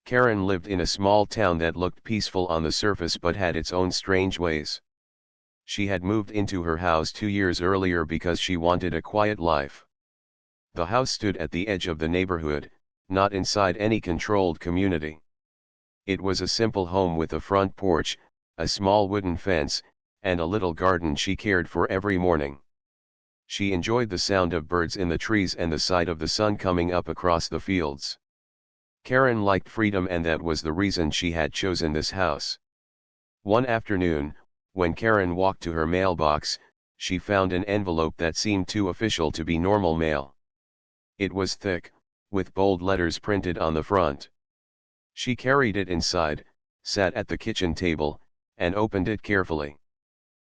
Karen lived in a small town that looked peaceful on the surface but had its own strange ways. She had moved into her house 2 years earlier because she wanted a quiet life. The house stood at the edge of the neighborhood, not inside any controlled community. It was a simple home with a front porch, a small wooden fence, and a little garden she cared for every morning. She enjoyed the sound of birds in the trees and the sight of the sun coming up across the fields. Karen liked freedom, and that was the reason she had chosen this house. One afternoon, when Karen walked to her mailbox, she found an envelope that seemed too official to be normal mail. It was thick, with bold letters printed on the front. She carried it inside, sat at the kitchen table, and opened it carefully.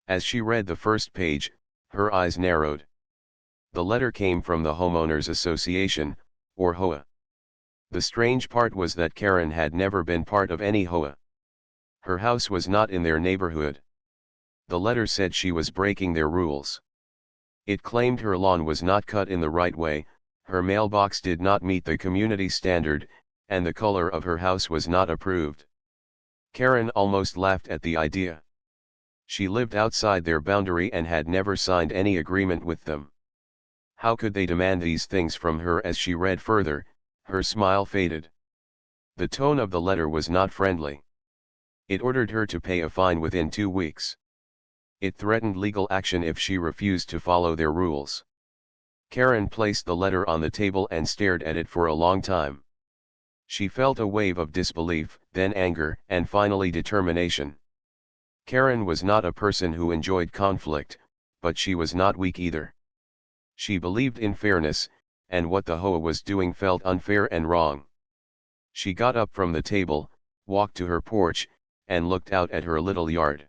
As she read the first page, her eyes narrowed. The letter came from the Homeowners Association, or HOA. The strange part was that Karen had never been part of any HOA. Her house was not in their neighborhood. The letter said she was breaking their rules. It claimed her lawn was not cut in the right way, her mailbox did not meet the community standard, and the color of her house was not approved. Karen almost laughed at the idea. She lived outside their boundary and had never signed any agreement with them. How could they demand these things from her? As she read further, her smile faded. The tone of the letter was not friendly. It ordered her to pay a fine within 2 weeks. It threatened legal action if she refused to follow their rules. Karen placed the letter on the table and stared at it for a long time. She felt a wave of disbelief, then anger, and finally determination. Karen was not a person who enjoyed conflict, but she was not weak either. She believed in fairness, and what the HOA was doing felt unfair and wrong. She got up from the table, walked to her porch, and looked out at her little yard.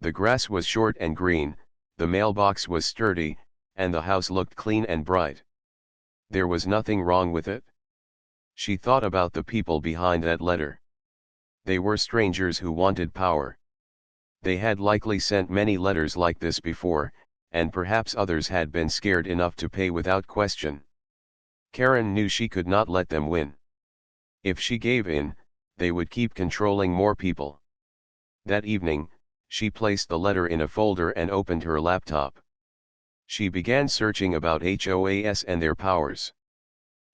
The grass was short and green, the mailbox was sturdy, and the house looked clean and bright. There was nothing wrong with it. She thought about the people behind that letter. They were strangers who wanted power. They had likely sent many letters like this before, and perhaps others had been scared enough to pay without question. Karen knew she could not let them win. If she gave in, they would keep controlling more people. That evening, she placed the letter in a folder and opened her laptop. She began searching about HOAs and their powers.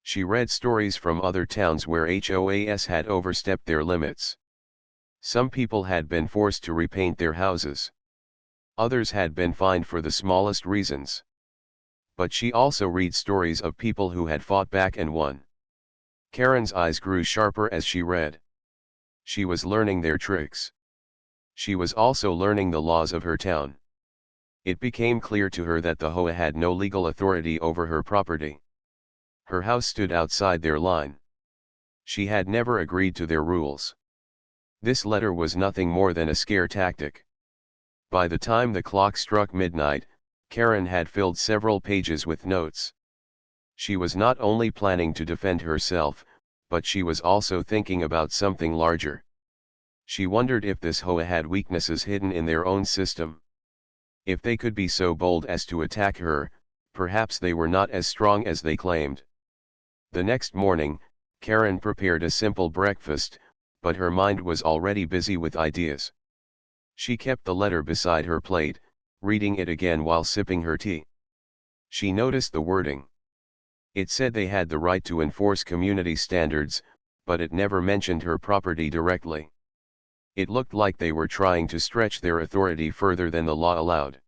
She read stories from other towns where HOAs had overstepped their limits. Some people had been forced to repaint their houses. Others had been fined for the smallest reasons. But she also read stories of people who had fought back and won. Karen's eyes grew sharper as she read. She was learning their tricks. She was also learning the laws of her town. It became clear to her that the HOA had no legal authority over her property. Her house stood outside their line. She had never agreed to their rules. This letter was nothing more than a scare tactic. By the time the clock struck midnight, Karen had filled several pages with notes. She was not only planning to defend herself, but she was also thinking about something larger. She wondered if this HOA had weaknesses hidden in their own system. If they could be so bold as to attack her, perhaps they were not as strong as they claimed. The next morning, Karen prepared a simple breakfast, but her mind was already busy with ideas. She kept the letter beside her plate, reading it again while sipping her tea. She noticed the wording. It said they had the right to enforce community standards, but it never mentioned her property directly. It looked like they were trying to stretch their authority further than the law allowed.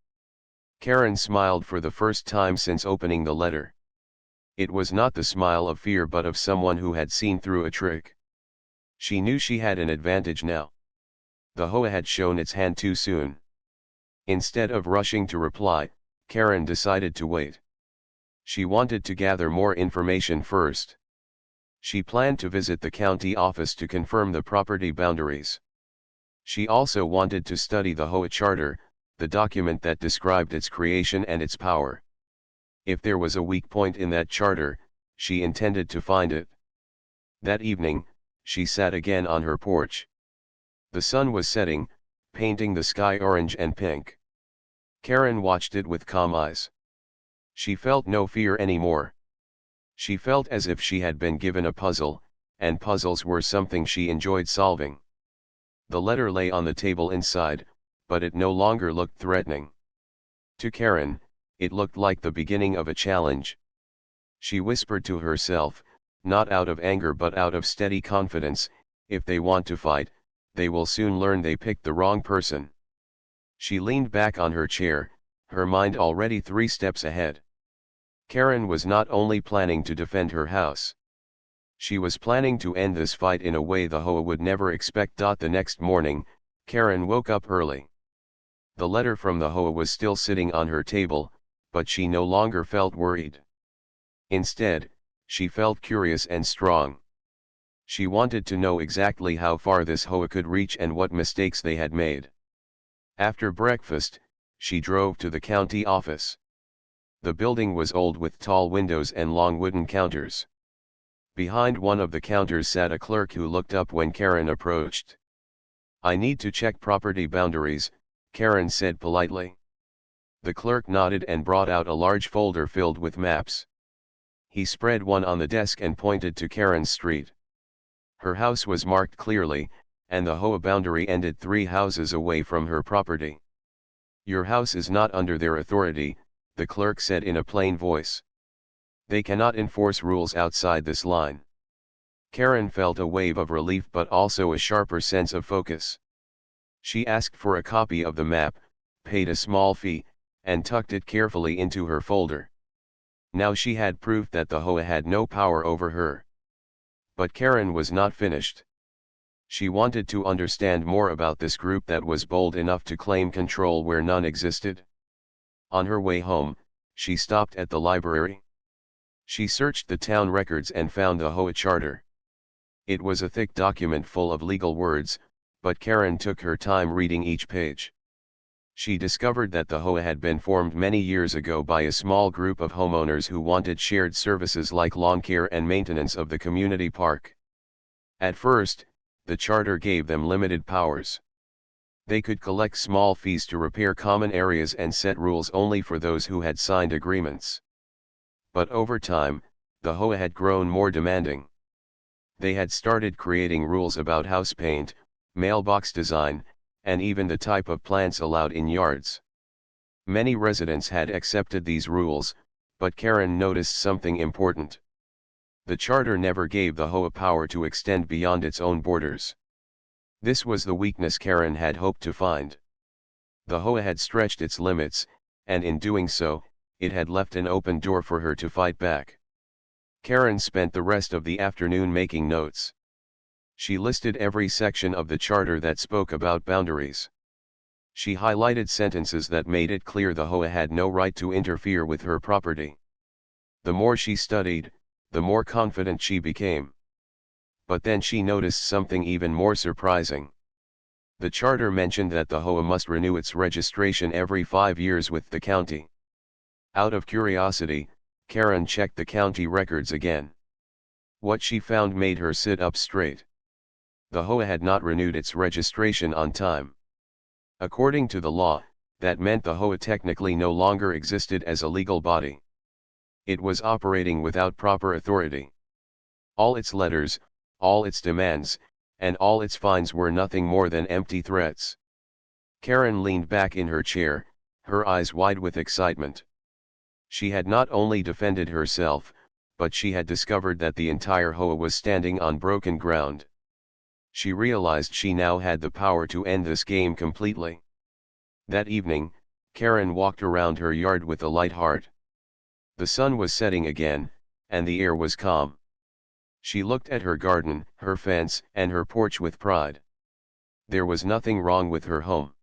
Karen smiled for the first time since opening the letter. It was not the smile of fear but of someone who had seen through a trick. She knew she had an advantage now. The HOA had shown its hand too soon. Instead of rushing to reply, Karen decided to wait. She wanted to gather more information first. She planned to visit the county office to confirm the property boundaries. She also wanted to study the HOA charter, the document that described its creation and its power. If there was a weak point in that charter, she intended to find it. That evening, she sat again on her porch. The sun was setting, painting the sky orange and pink. Karen watched it with calm eyes. She felt no fear anymore. She felt as if she had been given a puzzle, and puzzles were something she enjoyed solving. The letter lay on the table inside, but it no longer looked threatening. To Karen, it looked like the beginning of a challenge. She whispered to herself, not out of anger but out of steady confidence, if they want to fight, they will soon learn they picked the wrong person. She leaned back on her chair, her mind already 3 steps ahead. Karen was not only planning to defend her house. She was planning to end this fight in a way the HOA would never expect. The next morning, Karen woke up early. The letter from the HOA was still sitting on her table, but she no longer felt worried. Instead, she felt curious and strong. She wanted to know exactly how far this HOA could reach and what mistakes they had made. After breakfast, she drove to the county office. The building was old with tall windows and long wooden counters. Behind one of the counters sat a clerk who looked up when Karen approached. "I need to check property boundaries," Karen said politely. The clerk nodded and brought out a large folder filled with maps. He spread one on the desk and pointed to Karen's street. Her house was marked clearly, and the HOA boundary ended 3 houses away from her property. "Your house is not under their authority," the clerk said in a plain voice. "They cannot enforce rules outside this line." Karen felt a wave of relief but also a sharper sense of focus. She asked for a copy of the map, paid a small fee, and tucked it carefully into her folder. Now she had proof that the HOA had no power over her. But Karen was not finished. She wanted to understand more about this group that was bold enough to claim control where none existed. On her way home, she stopped at the library. She searched the town records and found the HOA charter. It was a thick document full of legal words, but Karen took her time reading each page. She discovered that the HOA had been formed many years ago by a small group of homeowners who wanted shared services like lawn care and maintenance of the community park. At first, the charter gave them limited powers. They could collect small fees to repair common areas and set rules only for those who had signed agreements. But over time, the HOA had grown more demanding. They had started creating rules about house paint, mailbox design, and even the type of plants allowed in yards. Many residents had accepted these rules, but Karen noticed something important. The charter never gave the HOA power to extend beyond its own borders. This was the weakness Karen had hoped to find. The HOA had stretched its limits, and in doing so, it had left an open door for her to fight back. Karen spent the rest of the afternoon making notes. She listed every section of the charter that spoke about boundaries. She highlighted sentences that made it clear the HOA had no right to interfere with her property. The more she studied, the more confident she became. But then she noticed something even more surprising. The charter mentioned that the HOA must renew its registration every 5 years with the county. Out of curiosity, Karen checked the county records again. What she found made her sit up straight. The HOA had not renewed its registration on time. According to the law, that meant the HOA technically no longer existed as a legal body. It was operating without proper authority. All its letters, all its demands, and all its fines were nothing more than empty threats. Karen leaned back in her chair, her eyes wide with excitement. She had not only defended herself, but she had discovered that the entire HOA was standing on broken ground. She realized she now had the power to end this game completely. That evening, Karen walked around her yard with a light heart. The sun was setting again, and the air was calm. She looked at her garden, her fence, and her porch with pride. There was nothing wrong with her home.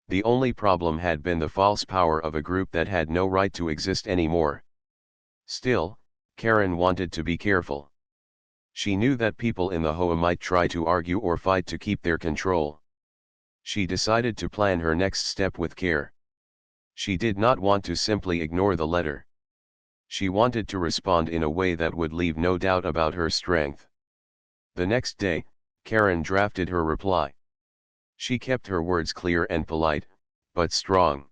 The only problem had been the false power of a group that had no right to exist anymore. Still, Karen wanted to be careful. She knew that people in the HOA might try to argue or fight to keep their control. She decided to plan her next step with care. She did not want to simply ignore the letter. She wanted to respond in a way that would leave no doubt about her strength. The next day, Karen drafted her reply. She kept her words clear and polite, but strong.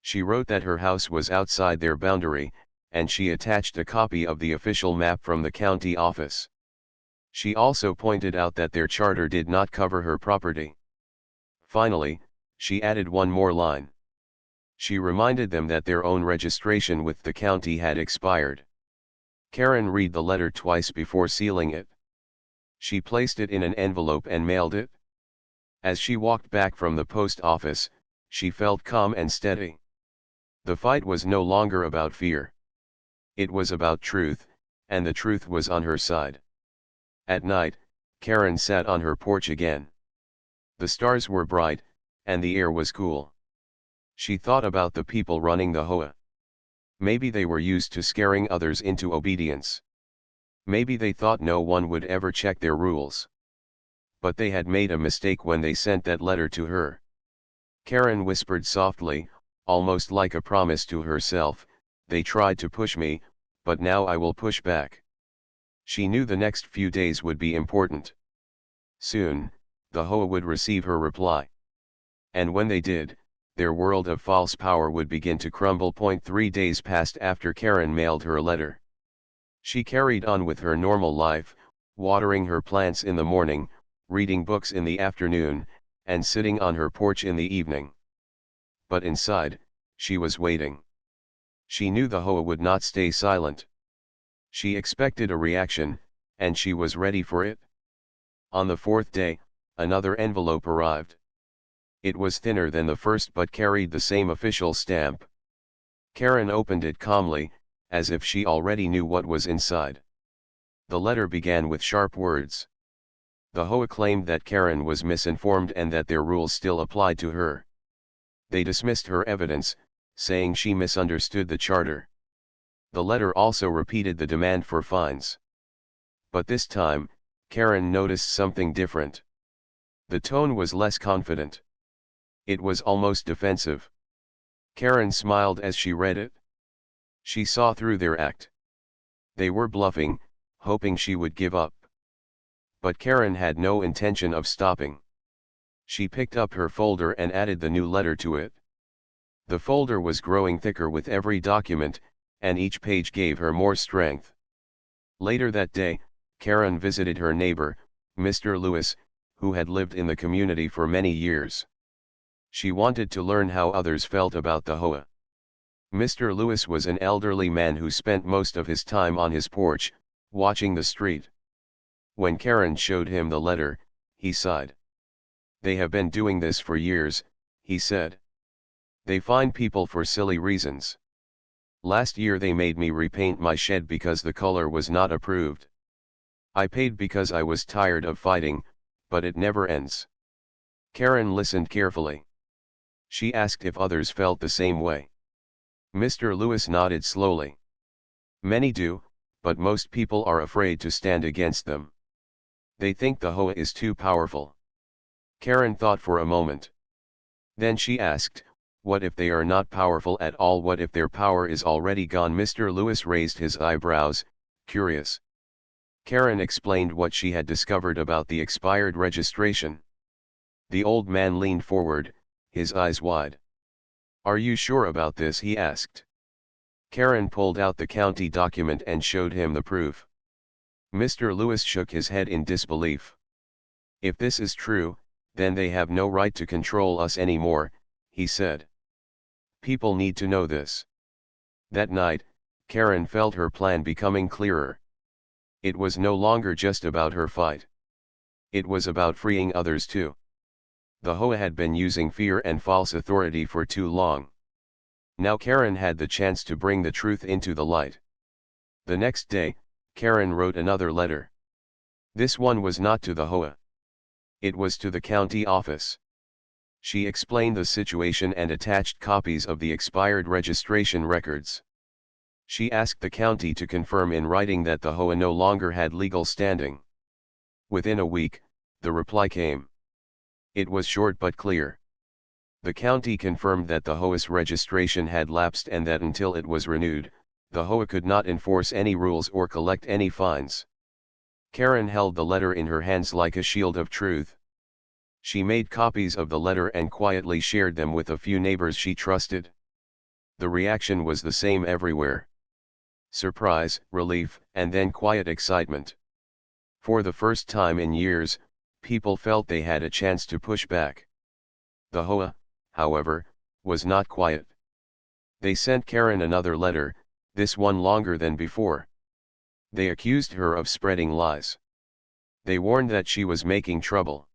She wrote that her house was outside their boundary, and she attached a copy of the official map from the county office. She also pointed out that their charter did not cover her property. Finally, she added one more line. She reminded them that their own registration with the county had expired. Karen read the letter twice before sealing it. She placed it in an envelope and mailed it. As she walked back from the post office, she felt calm and steady. The fight was no longer about fear. It was about truth, and the truth was on her side. At night, Karen sat on her porch again. The stars were bright, and the air was cool. She thought about the people running the HOA. Maybe they were used to scaring others into obedience. Maybe they thought no one would ever check their rules. But they had made a mistake when they sent that letter to her. Karen whispered softly, almost like a promise to herself, "They tried to push me, but now I will push back." She knew the next few days would be important. Soon, the HOA would receive her reply. And when they did, their world of false power would begin to crumble. 3 days passed after Karen mailed her letter. She carried on with her normal life, watering her plants in the morning, reading books in the afternoon, and sitting on her porch in the evening. But inside, she was waiting. She knew the HOA would not stay silent. She expected a reaction, and she was ready for it. On the 4th day, another envelope arrived. It was thinner than the first but carried the same official stamp. Karen opened it calmly, as if she already knew what was inside. The letter began with sharp words. The HOA claimed that Karen was misinformed and that their rules still applied to her. They dismissed her evidence, saying she misunderstood the charter. The letter also repeated the demand for fines. But this time, Karen noticed something different. The tone was less confident. It was almost defensive. Karen smiled as she read it. She saw through their act. They were bluffing, hoping she would give up. But Karen had no intention of stopping. She picked up her folder and added the new letter to it. The folder was growing thicker with every document, and each page gave her more strength. Later that day, Karen visited her neighbor, Mr. Lewis, who had lived in the community for many years. She wanted to learn how others felt about the HOA. Mr. Lewis was an elderly man who spent most of his time on his porch, watching the street. When Karen showed him the letter, he sighed. "They have been doing this for years," he said. "They fine people for silly reasons. Last year they made me repaint my shed because the color was not approved. I paid because I was tired of fighting, but it never ends." Karen listened carefully. She asked if others felt the same way. Mr. Lewis nodded slowly. "Many do, but most people are afraid to stand against them. They think the HOA is too powerful." Karen thought for a moment. Then she asked, "What if they are not powerful at all? What if their power is already gone?" Mr. Lewis raised his eyebrows, curious. Karen explained what she had discovered about the expired registration. The old man leaned forward, his eyes wide. "Are you sure about this?" he asked. Karen pulled out the county document and showed him the proof. Mr. Lewis shook his head in disbelief. "If this is true, then they have no right to control us anymore," he said. "People need to know this." That night, Karen felt her plan becoming clearer. It was no longer just about her fight. It was about freeing others too. The HOA had been using fear and false authority for too long. Now Karen had the chance to bring the truth into the light. The next day, Karen wrote another letter. This one was not to the HOA. It was to the county office. She explained the situation and attached copies of the expired registration records. She asked the county to confirm in writing that the HOA no longer had legal standing. Within a week, the reply came. It was short but clear. The county confirmed that the HOA's registration had lapsed and that until it was renewed, the HOA could not enforce any rules or collect any fines. Karen held the letter in her hands like a shield of truth. She made copies of the letter and quietly shared them with a few neighbors she trusted. The reaction was the same everywhere. Surprise, relief, and then quiet excitement. For the first time in years, people felt they had a chance to push back. The HOA, however, was not quiet. They sent Karen another letter, this one longer than before. They accused her of spreading lies. They warned that she was making trouble.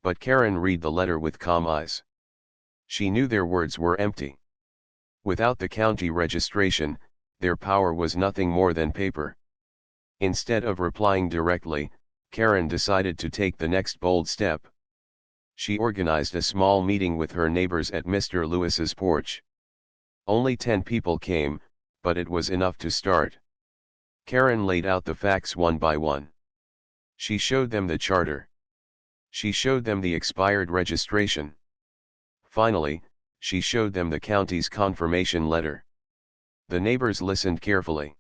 But Karen read the letter with calm eyes. She knew their words were empty. Without the county registration, their power was nothing more than paper. Instead of replying directly, Karen decided to take the next bold step. She organized a small meeting with her neighbors at Mr. Lewis's porch. Only 10 people came, but it was enough to start. Karen laid out the facts one by one. She showed them the charter. She showed them the expired registration. Finally, she showed them the county's confirmation letter. The neighbors listened carefully.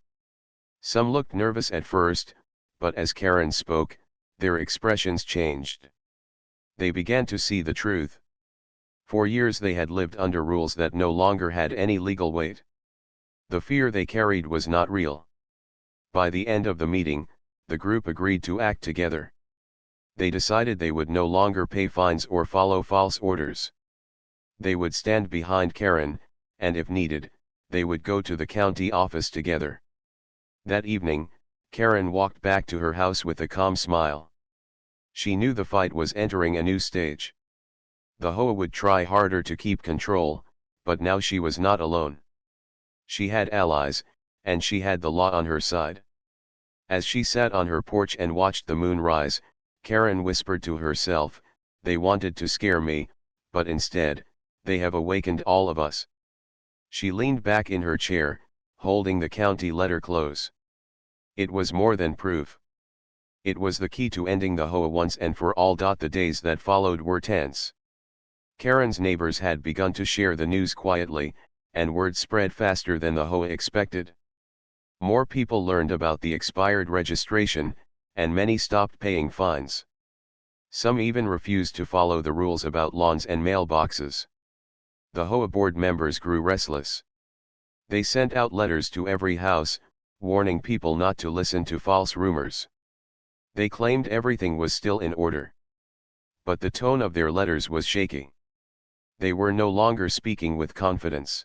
Some looked nervous at first, but as Karen spoke, their expressions changed. They began to see the truth. For years they had lived under rules that no longer had any legal weight. The fear they carried was not real. By the end of the meeting, the group agreed to act together. They decided they would no longer pay fines or follow false orders. They would stand behind Karen, and if needed, they would go to the county office together. That evening, Karen walked back to her house with a calm smile. She knew the fight was entering a new stage. The HOA would try harder to keep control, but now she was not alone. She had allies, and she had the law on her side. As she sat on her porch and watched the moon rise, Karen whispered to herself, "They wanted to scare me, but instead, they have awakened all of us." She leaned back in her chair, holding the county letter close. It was more than proof. It was the key to ending the HOA once and for all. The days that followed were tense. Karen's neighbors had begun to share the news quietly, and word spread faster than the HOA expected. More people learned about the expired registration, and many stopped paying fines. Some even refused to follow the rules about lawns and mailboxes. The HOA board members grew restless. They sent out letters to every house, warning people not to listen to false rumors. They claimed everything was still in order. But the tone of their letters was shaky. They were no longer speaking with confidence.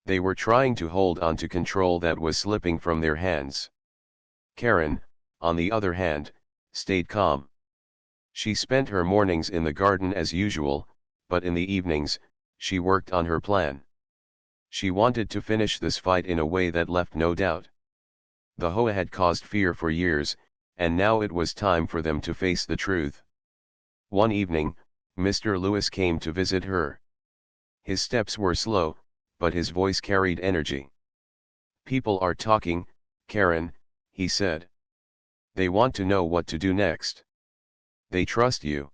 They were trying to hold on to control that was slipping from their hands. Karen, on the other hand, stayed calm. She spent her mornings in the garden as usual, but in the evenings, she worked on her plan. She wanted to finish this fight in a way that left no doubt. The HOA had caused fear for years, and now it was time for them to face the truth. One evening, Mr. Lewis came to visit her. His steps were slow, but his voice carried energy. "People are talking, Karen," he said. "They want to know what to do next. They trust you."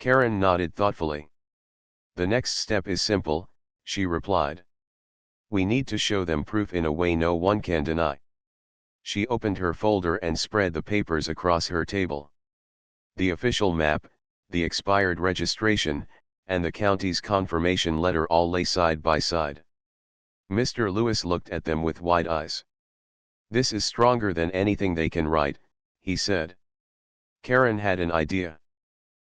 Karen nodded thoughtfully. "The next step is simple," she replied. "We need to show them proof in a way no one can deny." She opened her folder and spread the papers across her table. The official map, the expired registration, and the county's confirmation letter all lay side by side. Mr. Lewis looked at them with wide eyes. "This is stronger than anything they can write," he said. Karen had an idea.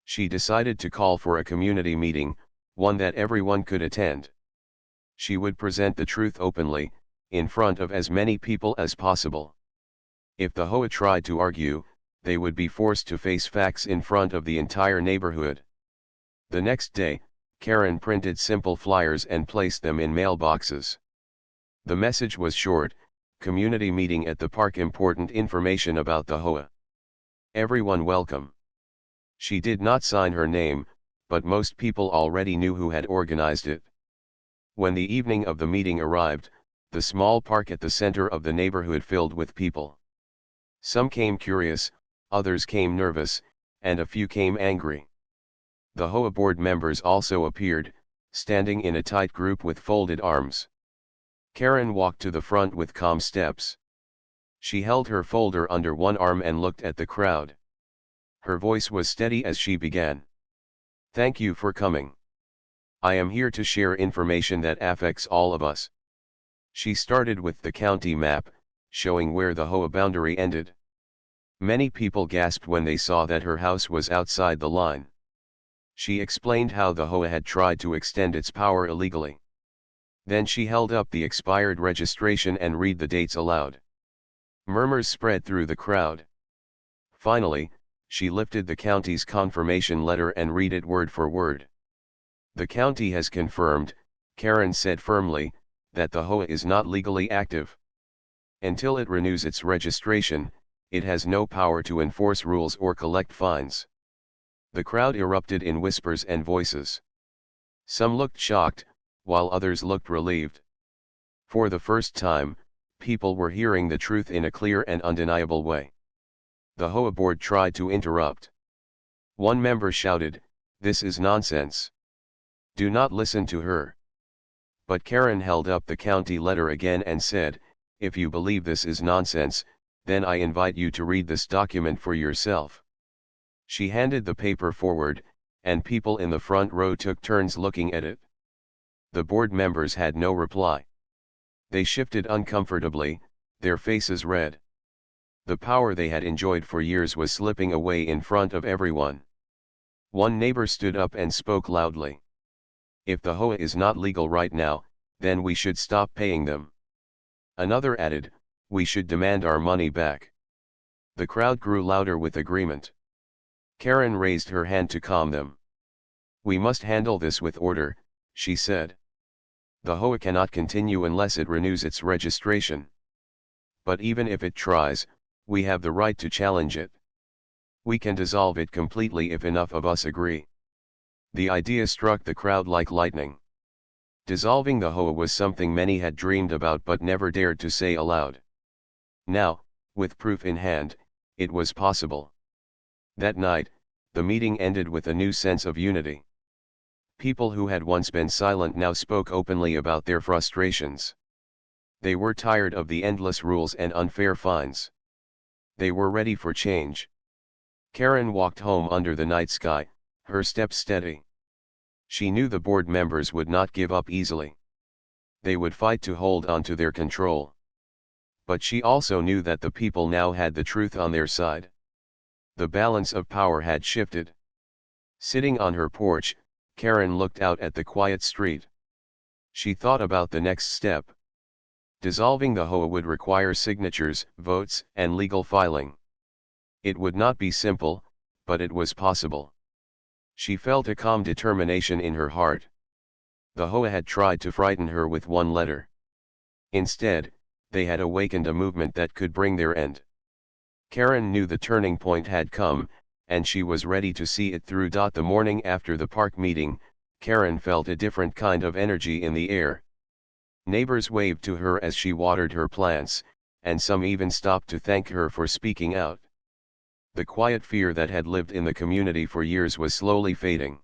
She decided to call for a community meeting, one that everyone could attend. She would present the truth openly, in front of as many people as possible. If the HOA tried to argue, they would be forced to face facts in front of the entire neighborhood. The next day, Karen printed simple flyers and placed them in mailboxes. The message was short: community meeting at the park, important information about the HOA. Everyone welcome. She did not sign her name, but most people already knew who had organized it. When the evening of the meeting arrived, the small park at the center of the neighborhood filled with people. Some came curious, others came nervous, and a few came angry. The HOA board members also appeared, standing in a tight group with folded arms. Karen walked to the front with calm steps. She held her folder under one arm and looked at the crowd. Her voice was steady as she began. "Thank you for coming. I am here to share information that affects all of us." She started with the county map, showing where the HOA boundary ended. Many people gasped when they saw that her house was outside the line. She explained how the HOA had tried to extend its power illegally. Then she held up the expired registration and read the dates aloud. Murmurs spread through the crowd. Finally, she lifted the county's confirmation letter and read it word for word. The county has confirmed, Karen said firmly, that the HOA is not legally active. Until it renews its registration, it has no power to enforce rules or collect fines. The crowd erupted in whispers and voices. Some looked shocked, while others looked relieved. For the first time, people were hearing the truth in a clear and undeniable way. The HOA board tried to interrupt. One member shouted, "This is nonsense. Do not listen to her." But Karen held up the county letter again and said, "If you believe this is nonsense, then I invite you to read this document for yourself." She handed the paper forward, and people in the front row took turns looking at it. The board members had no reply. They shifted uncomfortably, their faces red. The power they had enjoyed for years was slipping away in front of everyone. One neighbor stood up and spoke loudly. "If the HOA is not legal right now, then we should stop paying them." Another added, "We should demand our money back." The crowd grew louder with agreement. Karen raised her hand to calm them. "We must handle this with order," she said. "The HOA cannot continue unless it renews its registration. But even if it tries, we have the right to challenge it. We can dissolve it completely if enough of us agree." The idea struck the crowd like lightning. Dissolving the HOA was something many had dreamed about but never dared to say aloud. Now, with proof in hand, it was possible. That night, the meeting ended with a new sense of unity. People who had once been silent now spoke openly about their frustrations. They were tired of the endless rules and unfair fines. They were ready for change. Karen walked home under the night sky, her steps steady. She knew the board members would not give up easily. They would fight to hold on to their control. But she also knew that the people now had the truth on their side. The balance of power had shifted. Sitting on her porch, Karen looked out at the quiet street. She thought about the next step. Dissolving the HOA would require signatures, votes, and legal filing. It would not be simple, but it was possible. She felt a calm determination in her heart. The HOA had tried to frighten her with one letter. Instead, they had awakened a movement that could bring their end. Karen knew the turning point had come, and she was ready to see it through. The morning after the park meeting, Karen felt a different kind of energy in the air. Neighbors waved to her as she watered her plants, and some even stopped to thank her for speaking out. The quiet fear that had lived in the community for years was slowly fading.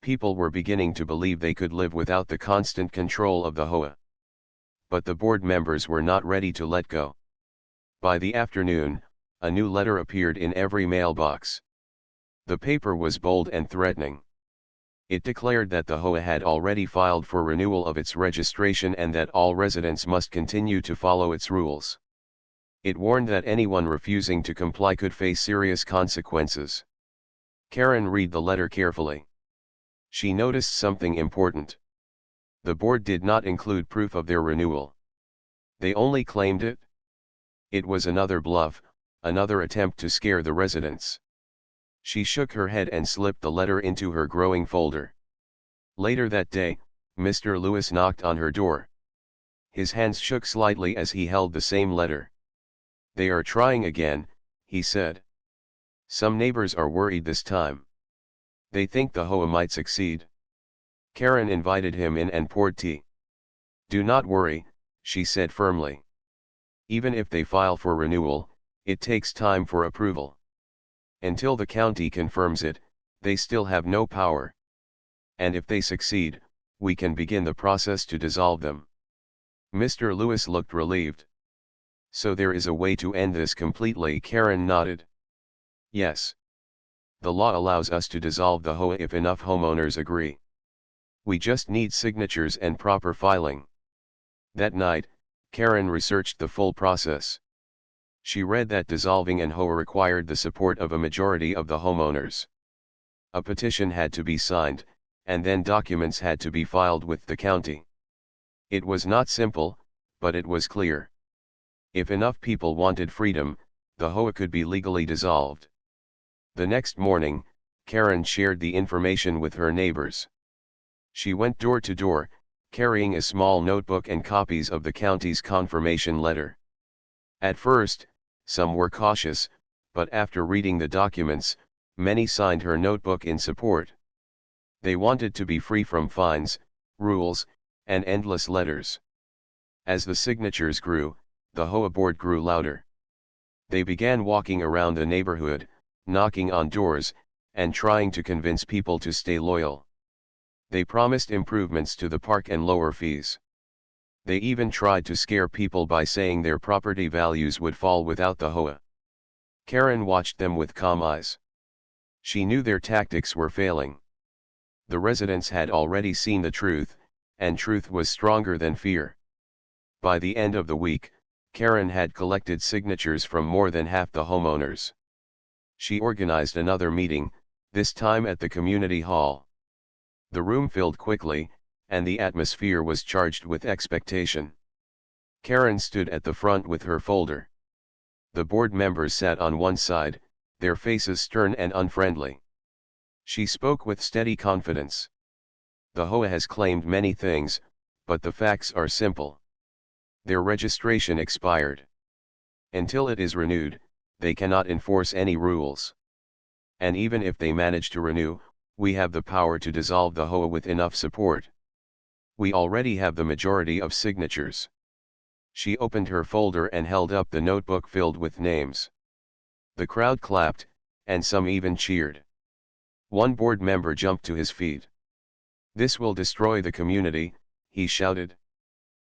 People were beginning to believe they could live without the constant control of the HOA. But the board members were not ready to let go. By the afternoon, a new letter appeared in every mailbox. The paper was bold and threatening. It declared that the HOA had already filed for renewal of its registration and that all residents must continue to follow its rules. It warned that anyone refusing to comply could face serious consequences. Karen read the letter carefully. She noticed something important. The board did not include proof of their renewal. They only claimed it. It was another bluff, another attempt to scare the residents. She shook her head and slipped the letter into her growing folder. Later that day, Mr. Lewis knocked on her door. His hands shook slightly as he held the same letter. "They are trying again," he said. "Some neighbors are worried this time. They think the HOA might succeed." Karen invited him in and poured tea. "Do not worry," she said firmly. "Even if they file for renewal, it takes time for approval. Until the county confirms it, they still have no power. And if they succeed, we can begin the process to dissolve them." Mr. Lewis looked relieved. "So there is a way to end this completely?" Karen nodded. "Yes. The law allows us to dissolve the HOA if enough homeowners agree. We just need signatures and proper filing." That night, Karen researched the full process. She read that dissolving an HOA required the support of a majority of the homeowners. A petition had to be signed, and then documents had to be filed with the county. It was not simple, but it was clear. If enough people wanted freedom, the HOA could be legally dissolved. The next morning, Karen shared the information with her neighbors. She went door to door, carrying a small notebook and copies of the county's confirmation letter. At first, some were cautious, but after reading the documents, many signed her notebook in support. They wanted to be free from fines, rules, and endless letters. As the signatures grew, the HOA board grew louder. They began walking around the neighborhood, knocking on doors, and trying to convince people to stay loyal. They promised improvements to the park and lower fees. They even tried to scare people by saying their property values would fall without the HOA. Karen watched them with calm eyes. She knew their tactics were failing. The residents had already seen the truth, and truth was stronger than fear. By the end of the week, Karen had collected signatures from more than half the homeowners. She organized another meeting, this time at the community hall. The room filled quickly, and the atmosphere was charged with expectation. Karen stood at the front with her folder. The board members sat on one side, their faces stern and unfriendly. She spoke with steady confidence. The HOA has claimed many things, but the facts are simple. Their registration expired. Until it is renewed, they cannot enforce any rules. And even if they manage to renew, we have the power to dissolve the HOA with enough support. We already have the majority of signatures. She opened her folder and held up the notebook filled with names. The crowd clapped, and some even cheered. One board member jumped to his feet. "This will destroy the community," he shouted.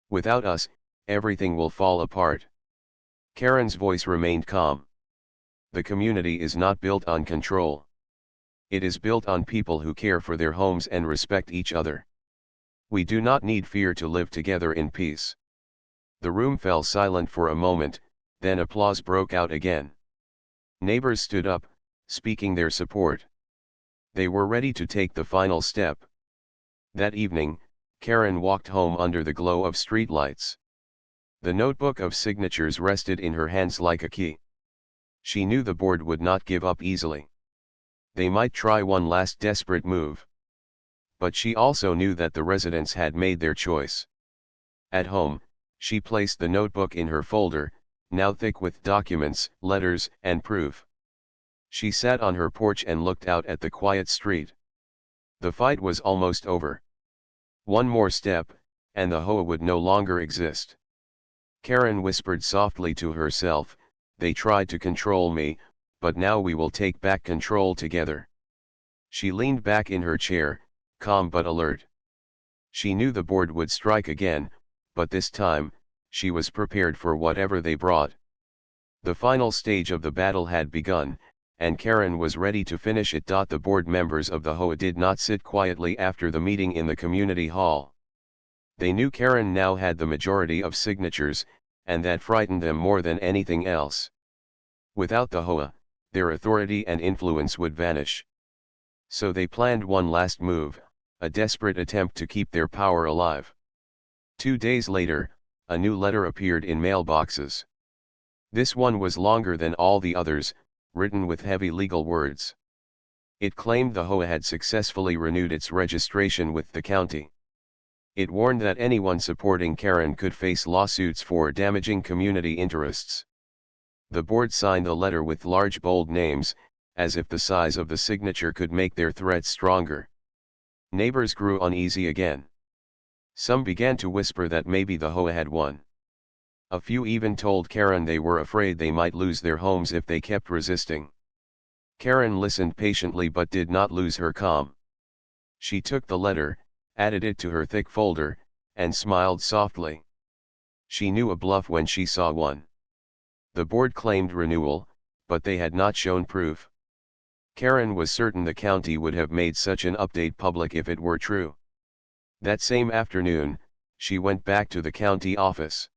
"Without us, everything will fall apart." Karen's voice remained calm. The community is not built on control. It is built on people who care for their homes and respect each other. We do not need fear to live together in peace. The room fell silent for a moment, then applause broke out again. Neighbors stood up, speaking their support. They were ready to take the final step. That evening, Karen walked home under the glow of streetlights. The notebook of signatures rested in her hands like a key. She knew the board would not give up easily. They might try one last desperate move. But she also knew that the residents had made their choice. At home, she placed the notebook in her folder, now thick with documents, letters, and proof. She sat on her porch and looked out at the quiet street. The fight was almost over. One more step, and the HOA would no longer exist. Karen whispered softly to herself, "They tried to control me, but now we will take back control together." She leaned back in her chair, calm but alert. She knew the board would strike again, but this time, she was prepared for whatever they brought. The final stage of the battle had begun, and Karen was ready to finish it. The board members of the HOA did not sit quietly after the meeting in the community hall. They knew Karen now had the majority of signatures, and that frightened them more than anything else. Without the HOA, their authority and influence would vanish. So they planned one last move, a desperate attempt to keep their power alive. 2 days later, a new letter appeared in mailboxes. This one was longer than all the others, written with heavy legal words. It claimed the HOA had successfully renewed its registration with the county. It warned that anyone supporting Karen could face lawsuits for damaging community interests. The board signed the letter with large bold names, as if the size of the signature could make their threats stronger. Neighbors grew uneasy again. Some began to whisper that maybe the HOA had won. A few even told Karen they were afraid they might lose their homes if they kept resisting. Karen listened patiently but did not lose her calm. She took the letter, added it to her thick folder, and smiled softly. She knew a bluff when she saw one. The board claimed renewal, but they had not shown proof. Karen was certain the county would have made such an update public if it were true. That same afternoon, she went back to the county office.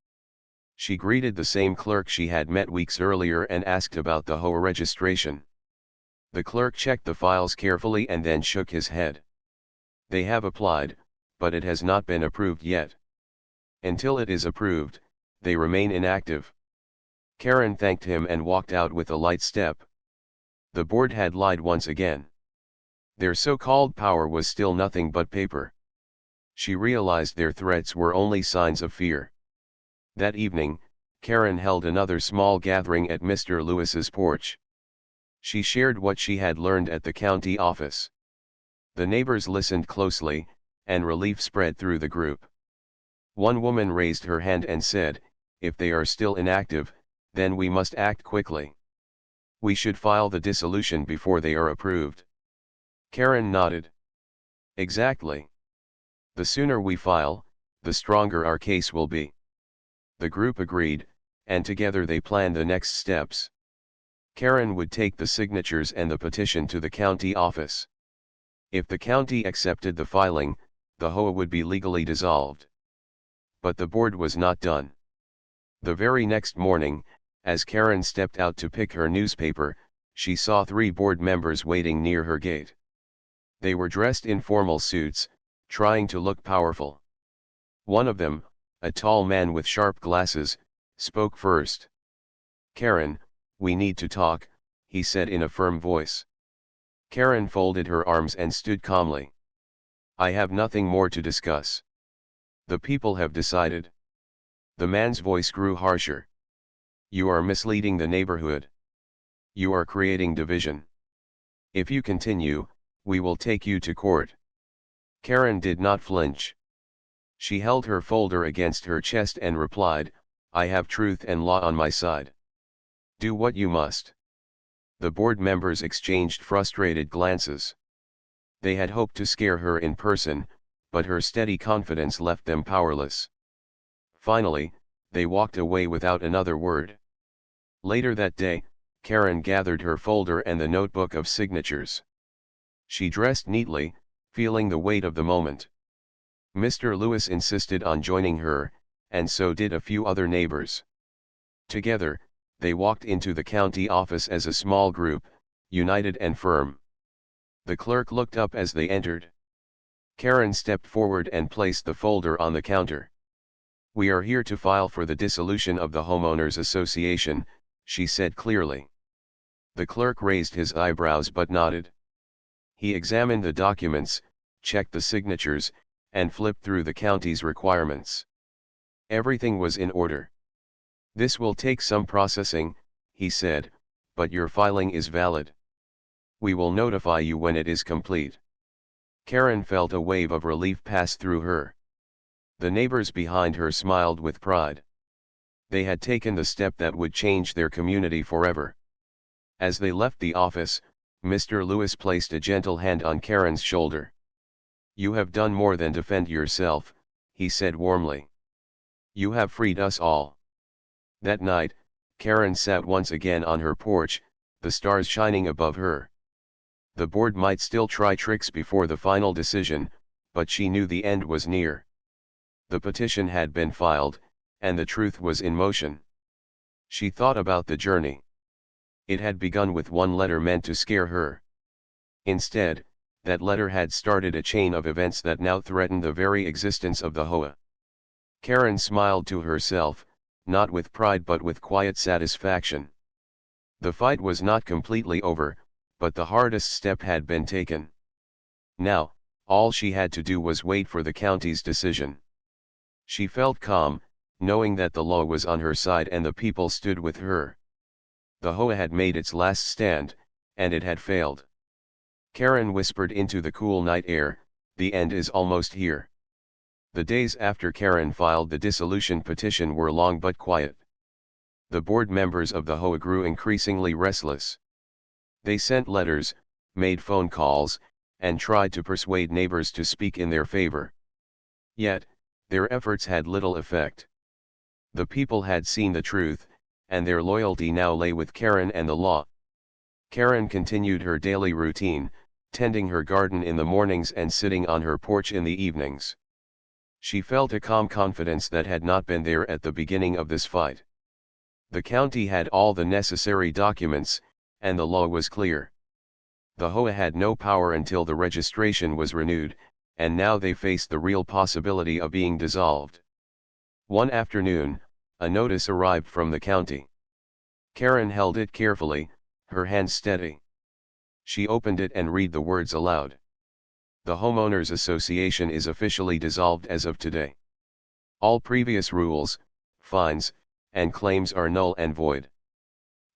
She greeted the same clerk she had met weeks earlier and asked about the HOA registration. The clerk checked the files carefully and then shook his head. They have applied, but it has not been approved yet. Until it is approved, they remain inactive. Karen thanked him and walked out with a light step. The board had lied once again. Their so-called power was still nothing but paper. She realized their threats were only signs of fear. That evening, Karen held another small gathering at Mr. Lewis's porch. She shared what she had learned at the county office. The neighbors listened closely, and relief spread through the group. One woman raised her hand and said, "If they are still inactive, then we must act quickly. We should file the dissolution before they are approved." Karen nodded. "Exactly. The sooner we file, the stronger our case will be." The group agreed, and together they planned the next steps. Karen would take the signatures and the petition to the county office. If the county accepted the filing, the HOA would be legally dissolved. But the board was not done. The very next morning, as Karen stepped out to pick her newspaper, she saw 3 board members waiting near her gate. They were dressed in formal suits, trying to look powerful. One of them, a tall man with sharp glasses, spoke first. "Karen, we need to talk," he said in a firm voice. Karen folded her arms and stood calmly. "I have nothing more to discuss. The people have decided." The man's voice grew harsher. "You are misleading the neighborhood. You are creating division. If you continue, we will take you to court." Karen did not flinch. She held her folder against her chest and replied, "I have truth and law on my side. Do what you must." The board members exchanged frustrated glances. They had hoped to scare her in person, but her steady confidence left them powerless. Finally, they walked away without another word. Later that day, Karen gathered her folder and the notebook of signatures. She dressed neatly, feeling the weight of the moment. Mr. Lewis insisted on joining her, and so did a few other neighbors. Together, they walked into the county office as a small group, united and firm. The clerk looked up as they entered. Karen stepped forward and placed the folder on the counter. "We are here to file for the dissolution of the Homeowners Association," she said clearly. The clerk raised his eyebrows but nodded. He examined the documents, checked the signatures, and flipped through the county's requirements. Everything was in order. "This will take some processing," he said, "but your filing is valid. We will notify you when it is complete." Karen felt a wave of relief pass through her. The neighbors behind her smiled with pride. They had taken the step that would change their community forever. As they left the office, Mr. Lewis placed a gentle hand on Karen's shoulder. "You have done more than defend yourself," he said warmly. "You have freed us all." That night, Karen sat once again on her porch, the stars shining above her. The board might still try tricks before the final decision, but she knew the end was near. The petition had been filed, and the truth was in motion. She thought about the journey. It had begun with one letter meant to scare her. Instead, that letter had started a chain of events that now threatened the very existence of the HOA. Karen smiled to herself, not with pride but with quiet satisfaction. The fight was not completely over, but the hardest step had been taken. Now, all she had to do was wait for the county's decision. She felt calm, knowing that the law was on her side and the people stood with her. The HOA had made its last stand, and it had failed. Karen whispered into the cool night air, "The end is almost here." The days after Karen filed the dissolution petition were long but quiet. The board members of the HOA grew increasingly restless. They sent letters, made phone calls, and tried to persuade neighbors to speak in their favor. Yet, their efforts had little effect. The people had seen the truth, and their loyalty now lay with Karen and the law. Karen continued her daily routine, tending her garden in the mornings and sitting on her porch in the evenings. She felt a calm confidence that had not been there at the beginning of this fight. The county had all the necessary documents, and the law was clear. The HOA had no power until the registration was renewed, and now they faced the real possibility of being dissolved. One afternoon, a notice arrived from the county. Karen held it carefully, her hands steady. She opened it and read the words aloud. The Homeowners Association is officially dissolved as of today. All previous rules, fines, and claims are null and void.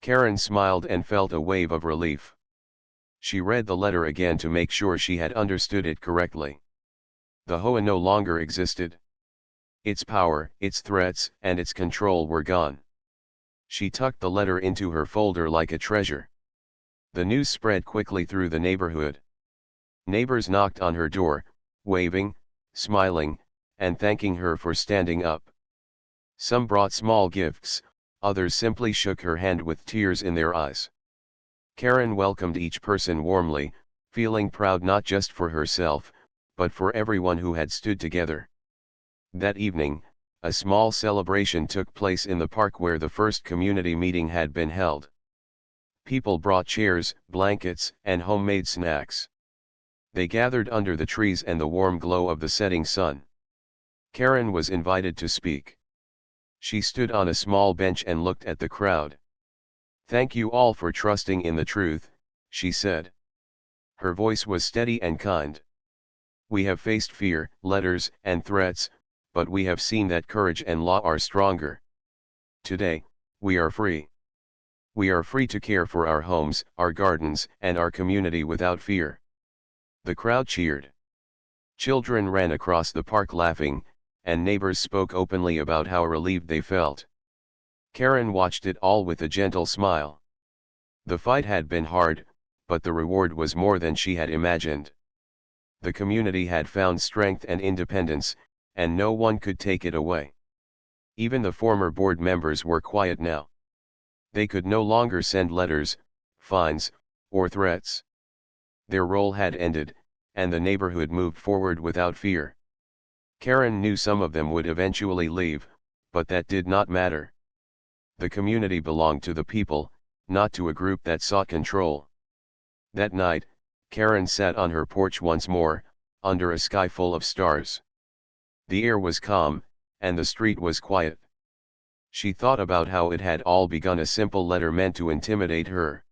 Karen smiled and felt a wave of relief. She read the letter again to make sure she had understood it correctly. The HOA no longer existed. Its power, its threats, and its control were gone. She tucked the letter into her folder like a treasure. The news spread quickly through the neighborhood. Neighbors knocked on her door, waving, smiling, and thanking her for standing up. Some brought small gifts, others simply shook her hand with tears in their eyes. Karen welcomed each person warmly, feeling proud not just for herself, but for everyone who had stood together. That evening, a small celebration took place in the park where the first community meeting had been held. People brought chairs, blankets, and homemade snacks. They gathered under the trees and the warm glow of the setting sun. Karen was invited to speak. She stood on a small bench and looked at the crowd. "Thank you all for trusting in the truth," she said. Her voice was steady and kind. "We have faced fear, letters, and threats, but we have seen that courage and law are stronger. Today, we are free. We are free to care for our homes, our gardens, and our community without fear." The crowd cheered. Children ran across the park laughing, and neighbors spoke openly about how relieved they felt. Karen watched it all with a gentle smile. The fight had been hard, but the reward was more than she had imagined. The community had found strength and independence, and no one could take it away. Even the former board members were quiet now. They could no longer send letters, fines, or threats. Their role had ended, and the neighborhood moved forward without fear. Karen knew some of them would eventually leave, but that did not matter. The community belonged to the people, not to a group that sought control. That night, Karen sat on her porch once more, under a sky full of stars. The air was calm, and the street was quiet. She thought about how it had all begun a simple letter meant to intimidate her.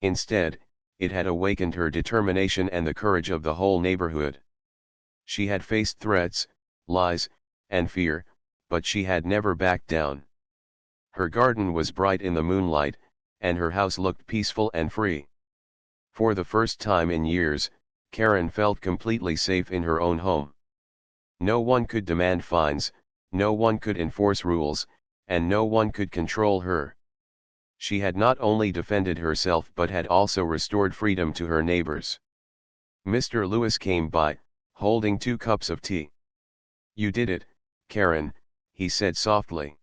Instead, it had awakened her determination and the courage of the whole neighborhood. She had faced threats, lies, and fear, but she had never backed down. Her garden was bright in the moonlight, and her house looked peaceful and free. For the first time in years, Karen felt completely safe in her own home. No one could demand fines, no one could enforce rules, and no one could control her. She had not only defended herself but had also restored freedom to her neighbors. Mr. Lewis came by, holding 2 cups of tea. "You did it, Karen," he said softly.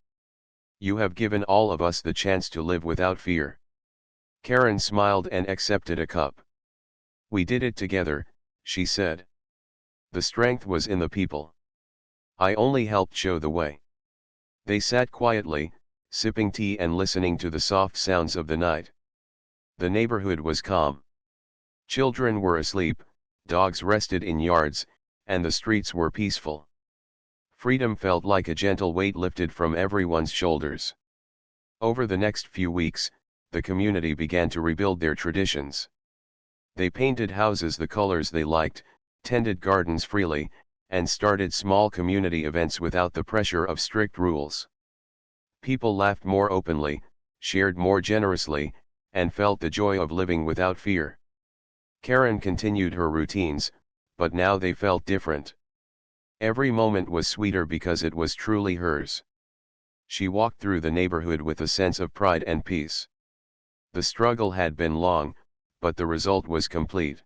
"You have given all of us the chance to live without fear." Karen smiled and accepted a cup. "We did it together," she said. "The strength was in the people. I only helped show the way." They sat quietly, sipping tea and listening to the soft sounds of the night. The neighborhood was calm. Children were asleep, dogs rested in yards, and the streets were peaceful. Freedom felt like a gentle weight lifted from everyone's shoulders. Over the next few weeks, the community began to rebuild their traditions. They painted houses the colors they liked, tended gardens freely, and started small community events without the pressure of strict rules. People laughed more openly, shared more generously, and felt the joy of living without fear. Karen continued her routines, but now they felt different. Every moment was sweeter because it was truly hers. She walked through the neighborhood with a sense of pride and peace. The struggle had been long, but the result was complete.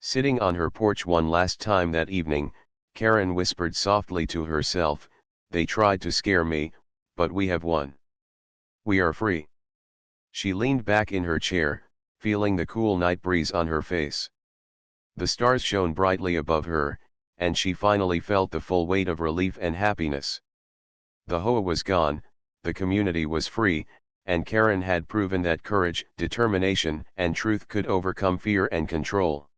Sitting on her porch one last time that evening, Karen whispered softly to herself, "They tried to scare me, but we have won. We are free." She leaned back in her chair, feeling the cool night breeze on her face. The stars shone brightly above her, and she finally felt the full weight of relief and happiness. The HOA was gone, the community was free, and Karen had proven that courage, determination, and truth could overcome fear and control.